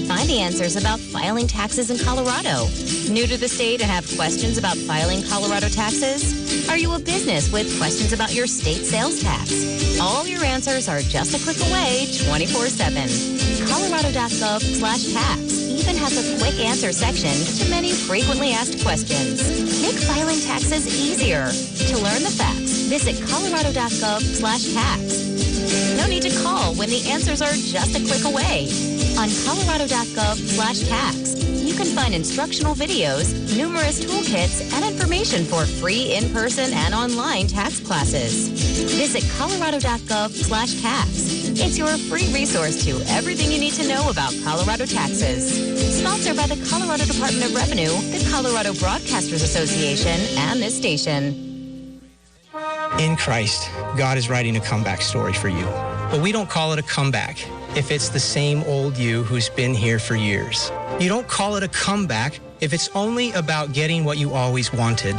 M: Find the answers about filing taxes in Colorado. New to the state and have questions about filing Colorado taxes? Are you a business with questions about your state sales tax? All your answers are just a click away 24/7. Colorado.gov/tax even has a quick answer section to many frequently asked questions. Make filing taxes easier. To learn the facts, visit colorado.gov/tax. No need to call when the answers are just a click away. On colorado.gov/tax, you can find instructional videos, numerous toolkits, and information for free in-person and online tax classes. Visit colorado.gov/tax. It's your free resource to everything you need to know about Colorado taxes. Sponsored by the Colorado Department of Revenue, the Colorado Broadcasters Association, and this station.
N: In Christ, God is writing a comeback story for you. But we don't call it a comeback if it's the same old you who's been here for years. You don't call it a comeback if it's only about getting what you always wanted.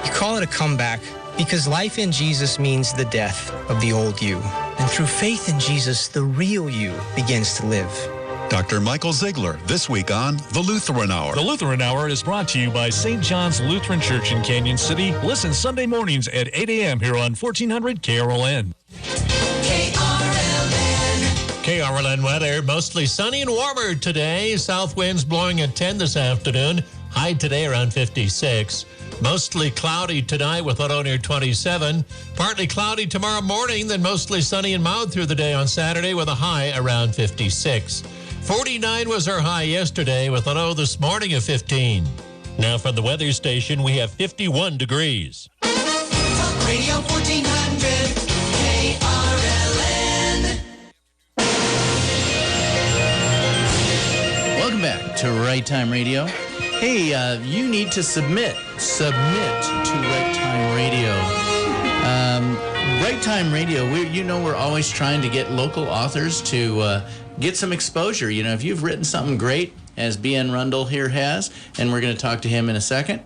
N: You call it a comeback because life in Jesus means the death of the old you. And through faith in Jesus, the real you begins to live.
O: Dr. Michael Ziegler, this week on The Lutheran Hour.
E: The Lutheran Hour is brought to you by St. John's Lutheran Church in Canyon City. Listen Sunday mornings at 8 a.m. here on 1400 KRLN.
J: KRLN weather, mostly sunny and warmer today. South winds blowing at 10 this afternoon. High today around 56. Mostly cloudy tonight with a low near 27. Partly cloudy tomorrow morning, then mostly sunny and mild through the day on Saturday with a high around 56. 49 was our high yesterday with a low this morning of 15. Now from the weather station, we have 51 degrees.
F: Talk Radio 1400 KRLN.
A: Welcome back to Right Time Radio. Hey, you need to submit to Right Time Radio. Right Time Radio, we're always trying to get local authors to get some exposure. You know, if you've written something great, as B.N. Rundle here has, and we're going to talk to him in a second,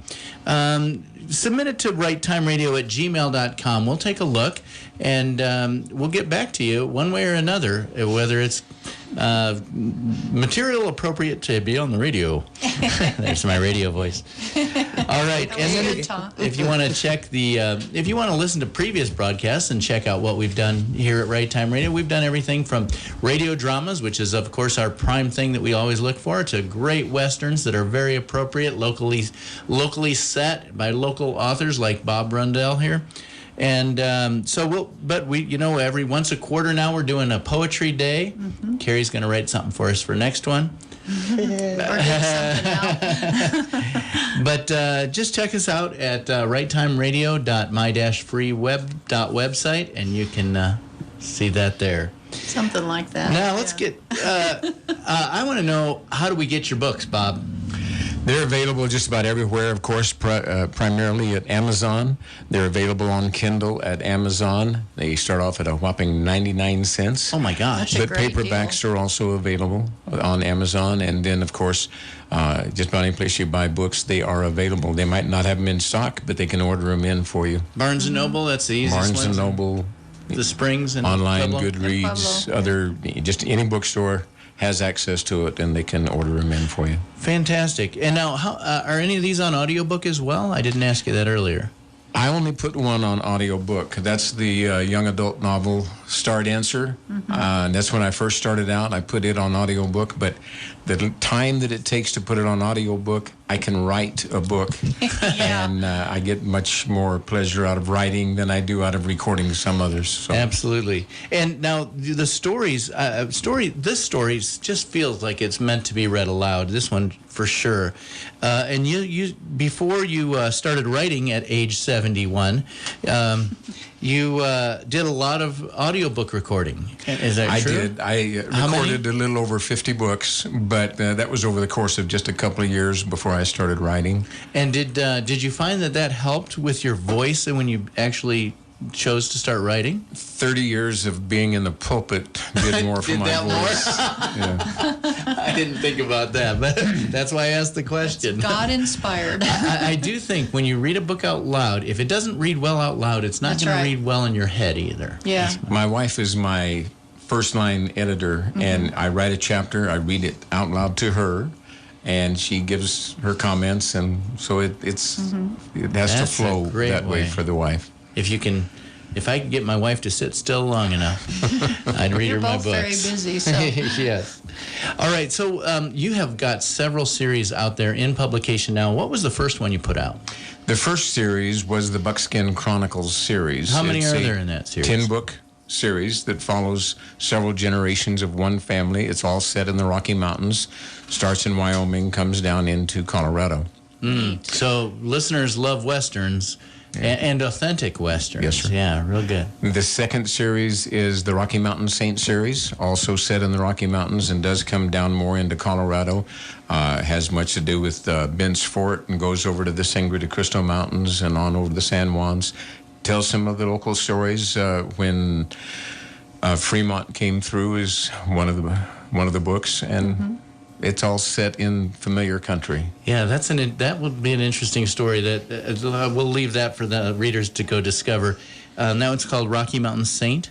A: submit it to righttimeradio@gmail.com. We'll take a look, and we'll get back to you one way or another, whether it's material appropriate to be on the radio. There's my radio voice. All right, and then if you want to check if you want to listen to previous broadcasts and check out what we've done here at Right Time Radio, we've done everything from radio dramas, which is of course our prime thing that we always look for, to great westerns that are very appropriate, locally set by local authors like Bob Rundell here. And every once a quarter now we're doing a poetry day. Mm-hmm. Carrie's going to write something for us for next one. But just check us out at righttimeradio.my-freeweb.website, and you can see that there.
B: Something like that.
A: Now let's get. I want to know, how do we get your books, Bob?
D: They're available just about everywhere, of course, primarily at Amazon. They're available on Kindle at Amazon. They start off at a whopping 99 cents.
A: Oh, my gosh.
D: But paperbacks are also available on Amazon. And then, of course, just about any place you buy books, they are available. They might not have them in stock, but they can order them in for you.
A: Barnes & Noble, that's the easiest one.
D: Barnes & Noble.
A: The Springs and
D: online,
A: Pueblo.
D: Goodreads, just any bookstore has access to it, and they can order them in for you.
A: Fantastic. And now, how, are any of these on audiobook as well? I didn't ask you that earlier.
D: I only put one on audiobook. That's the young adult novel Start Answer. Mm-hmm. That's when I first started out. I put it on audiobook, but the time that it takes to put it on audiobook, I can write a book. And I get much more pleasure out of writing than I do out of recording some others. So.
A: Absolutely. And now the stories, this story just feels like it's meant to be read aloud. This one for sure. And you before you started writing at age 71, you did a lot of audiobook recording. Is that true?
D: I did. I recorded a little over 50 books, but that was over the course of just a couple of years before I started writing.
A: And did you find that helped with your voice and when you actually chose to start writing?
D: 30 years of being in the pulpit did more for my voice.
A: I didn't think about that, but that's why I asked the question.
B: God inspired.
A: I do think when you read a book out loud, if it doesn't read well out loud, it's not going to read well in your head either.
B: Yeah.
D: My wife is my first line editor, and I write a chapter, I read it out loud to her, and she gives her comments, and so it has to flow that way for the wife.
A: If I could get my wife to sit still long enough, I'd read her my books.
B: You're both very busy, so.
A: Yes. All right, so you have got several series out there in publication now. What was the first one you put out?
D: The first series was the Buckskin Chronicles series.
A: How many are there in that series?
D: 10-book series that follows several generations of one family. It's all set in the Rocky Mountains, starts in Wyoming, comes down into Colorado.
A: So listeners love Westerns. And authentic Westerns.
D: Yes, sir.
A: Yeah, real good.
D: The second series is the Rocky Mountain Saint series, also set in the Rocky Mountains and does come down more into Colorado. Has much to do with Bent's Fort and goes over to the Sangre de Cristo Mountains and on over the San Juans. Tells some of the local stories. When Fremont came through is one of the books, and it's all set in familiar country.
A: Yeah, that would be an interesting story. That we'll leave that for the readers to go discover. Now it's called Rocky Mountain Saint.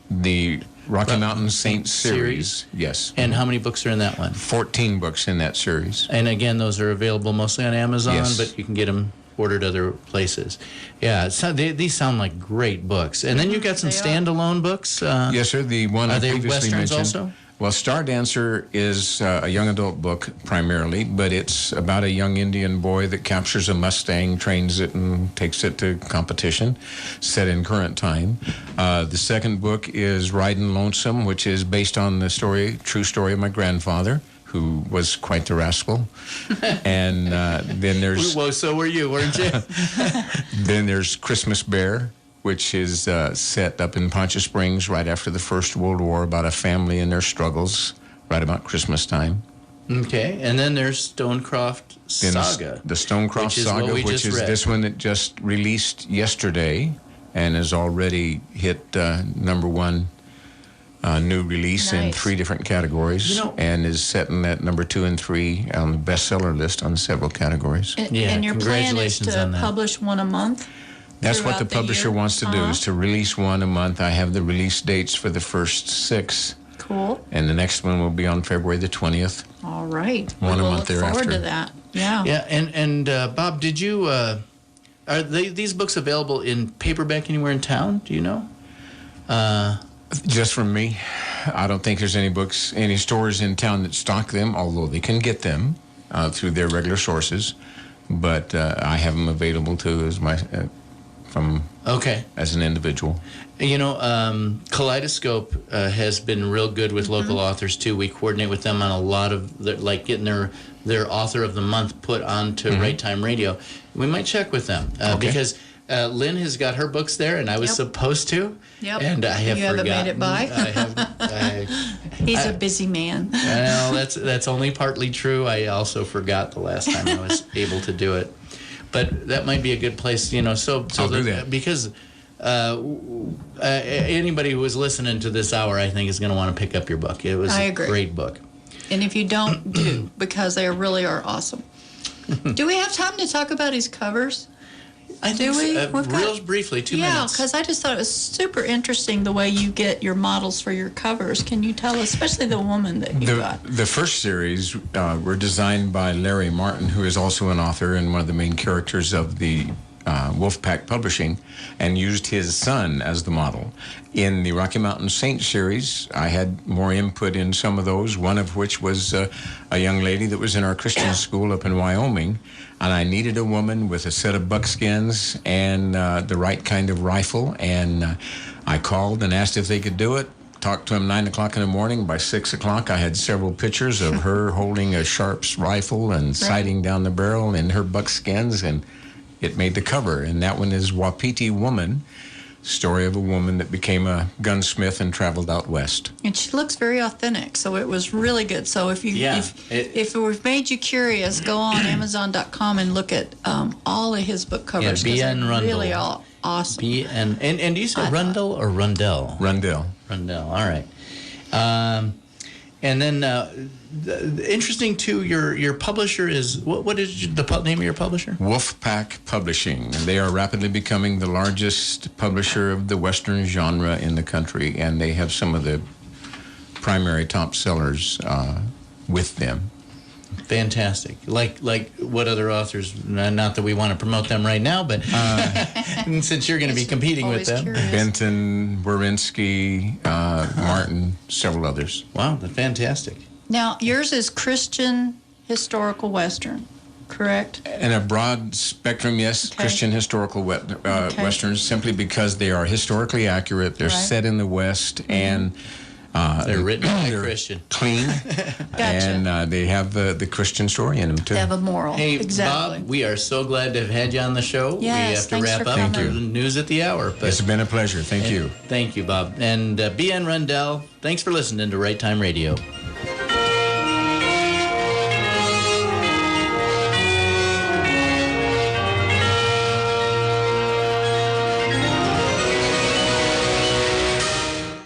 D: The Rocky Mountain Saint series. Yes.
A: And how many books are in that one?
D: 14 books in that series.
A: And again, those are available mostly on Amazon,
D: Yes.
A: but you can get them ordered other places. Yeah, these sound like great books. And then you've got some standalone books.
D: Yes, sir. The one I previously
A: Westerns
D: mentioned.
A: Also?
D: Well, Star Dancer is a young adult book primarily, but it's about a young Indian boy that captures a Mustang, trains it, and takes it to competition, set in current time. The second book is Ridin' Lonesome, which is based on the true story of my grandfather, who was quite the rascal. And then there's...
A: Well, so were you, weren't you?
D: Then there's Christmas Bear, which is set up in Poncha Springs right after the First World War, about a family and their struggles right about Christmas time.
A: Okay, and then there's Stonecroft Saga.
D: The Stonecroft Saga, which is this one that just released yesterday and has already hit number one new release in 3 different categories, and is setting at number 2 and 3 on the bestseller list on several categories.
B: And your plan is to publish one a month?
D: That's what the publisher wants to do, is to release one a month. I have the release dates for the first 6.
B: Cool.
D: And the next one will be on February the 20th.
B: All right.
D: One a month
B: look
D: thereafter.
B: Forward to that. Yeah.
A: Yeah, and Bob, did you are these books available in paperback anywhere in town? Do you know?
D: Just from me. I don't think there's any stores in town that stock them, although they can get them through their regular sources. But I have them available too as as an individual.
A: You know, Kaleidoscope has been real good with local authors too. We coordinate with them on a lot of getting their author of the month put onto Right Time Radio. We might check with them because Lynn has got her books there, and I was supposed to.
B: Yep.
A: And I have
B: haven't made it by. He's a busy man.
A: Well, that's only partly true. I also forgot the last time I was able to do it. But that might be a good place, you know. So
D: I'll do that.
A: Because anybody who was listening to this hour, I think, is going to want to pick up your book. It was a great book.
B: And if you don't, do, because they really are awesome. Do we have time to talk about his covers?
A: I think real briefly, 2 minutes.
B: Yeah, because I just thought it was super interesting the way you get your models for your covers. Can you tell us, especially the woman that you got?
D: The first series were designed by Larry Martin, who is also an author and one of the main characters of the Wolfpack Publishing, and used his son as the model. In the Rocky Mountain Saints series, I had more input in some of those, one of which was a young lady that was in our Christian school up in Wyoming, and I needed a woman with a set of buckskins and the right kind of rifle, and I called and asked if they could do it. Talked to him 9 o'clock in the morning. By 6 o'clock, I had several pictures of her holding a Sharps rifle and sighting down the barrel in her buckskins, and it made the cover. And that one is Wapiti Woman, story of a woman that became a gunsmith and traveled out west.
B: And she looks very authentic, so it was really good. So if it made you curious, go on Amazon.com and look at all of his book covers.
A: B.N. Rundle.
B: Really all awesome.
A: And do you say Rundle or Rundell?
D: Rundell.
A: Rundell, all right. And then interesting too, your publisher is, what is the name of your publisher?
D: Wolfpack Publishing. They are rapidly becoming the largest publisher of the Western genre in the country, and they have some of the primary top sellers with them.
A: Fantastic. Like what other authors, not that we want to promote them right now, but since you're going to be competing with them.
B: Curious.
D: Benton, Werinsky, Martin, several others.
A: Wow, that's fantastic.
B: Now, yours is Christian Historical Western, correct?
D: In a broad spectrum, yes,
B: Okay.
D: Christian historical Westerns, simply because they are historically accurate, they're set in the West, and
A: they're written by a Christian.
D: Clean, and they have the Christian story in them, too.
B: They have a moral.
A: Hey,
B: exactly.
A: Bob, we are so glad to have had you on the show.
B: Yes,
A: we have to
B: thanks
A: wrap
B: for
A: up
B: coming.
A: for the news at the hour. But
D: It's been a pleasure. Thank you.
A: Thank you, Bob. And B.N. Rundell, thanks for listening to Right Time Radio.